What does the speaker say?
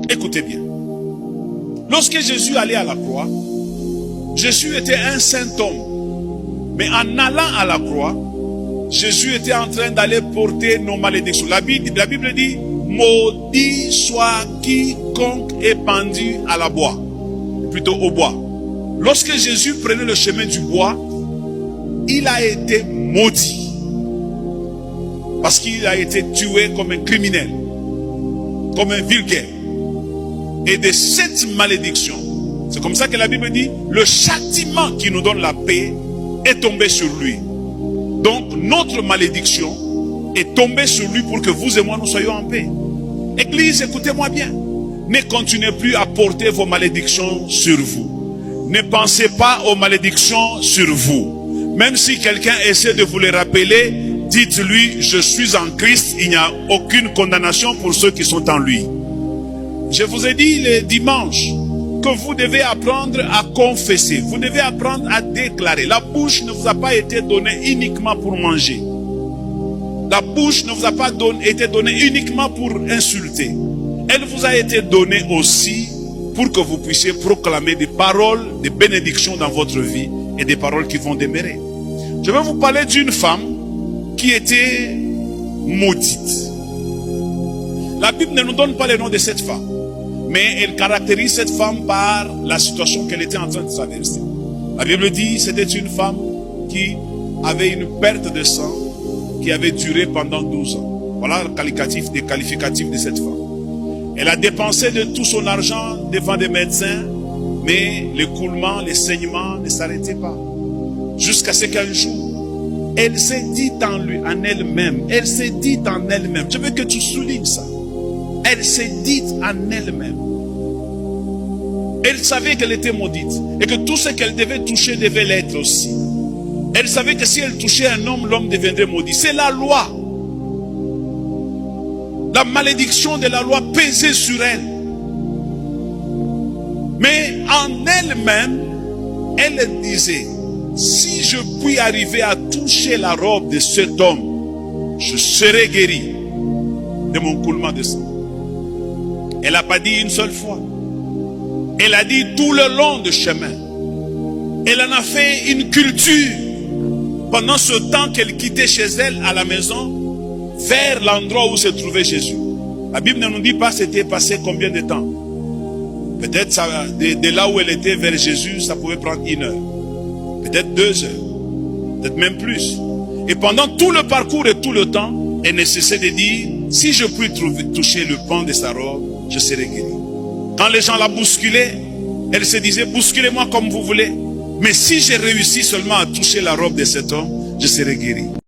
Écoutez bien. Lorsque Jésus allait à la croix, Jésus était un saint homme. Mais en allant à la croix, Jésus était en train d'aller porter nos malédictions. La Bible dit, maudit soit quiconque est pendu à la bois, plutôt au bois. Lorsque Jésus prenait le chemin du bois, il a été maudit. Parce qu'il a été tué comme un criminel, comme un vulgaire. Et de cette malédiction, c'est comme ça que la Bible dit, le châtiment qui nous donne la paix est tombé sur lui. Donc notre malédiction est tombée sur lui pour que vous et moi nous soyons en paix. Église, écoutez-moi bien. Ne continuez plus à porter vos malédictions sur vous. Ne pensez pas aux malédictions sur vous. Même si quelqu'un essaie de vous les rappeler, dites-lui, je suis en Christ, il n'y a aucune condamnation pour ceux qui sont en lui. Je vous ai dit le dimanche que vous devez apprendre à confesser. Vous devez apprendre à déclarer. La bouche ne vous a pas été donnée uniquement pour manger. La bouche ne vous a pas été donnée uniquement pour insulter. Elle vous a été donnée aussi pour que vous puissiez proclamer des paroles de bénédiction dans votre vie et des paroles qui vont demeurer. Je vais vous parler d'une femme qui était maudite. La Bible ne nous donne pas le nom de cette femme, mais elle caractérise cette femme par la situation qu'elle était en train de traverser. La Bible dit que c'était une femme qui avait une perte de sang qui avait duré pendant 12 ans. Voilà le qualificatif de cette femme. Elle a dépensé de tout son argent devant des médecins, mais l'écoulement, les saignements ne s'arrêtaient pas. Jusqu'à ce qu'un jour, elle s'est dit en elle-même, je veux que tu soulignes ça. Elle s'est dit en elle-même. Elle savait qu'elle était maudite et que tout ce qu'elle devait toucher devait l'être aussi. Elle savait que si elle touchait un homme, l'homme deviendrait maudit. C'est la loi. La malédiction de la loi pesait sur elle. Mais en elle-même, elle disait, si je puis arriver à toucher la robe de cet homme, je serai guéri de mon coulement de sang. Elle n'a pas dit une seule fois. Elle a dit tout le long du chemin. Elle en a fait une culture pendant ce temps qu'elle quittait chez elle à la maison vers l'endroit où se trouvait Jésus. La Bible ne nous dit pas c'était passé combien de temps. Peut-être de là où elle était vers Jésus, ça pouvait prendre 1 heure. Peut-être 2 heures. Peut-être même plus. Et pendant tout le parcours et tout le temps, elle ne cessait de dire, si je puis toucher le pan de sa robe, je serai guéri. Quand les gens la bousculaient, elle se disait, bousculez-moi comme vous voulez. Mais si j'ai réussi seulement à toucher la robe de cet homme, je serai guéri.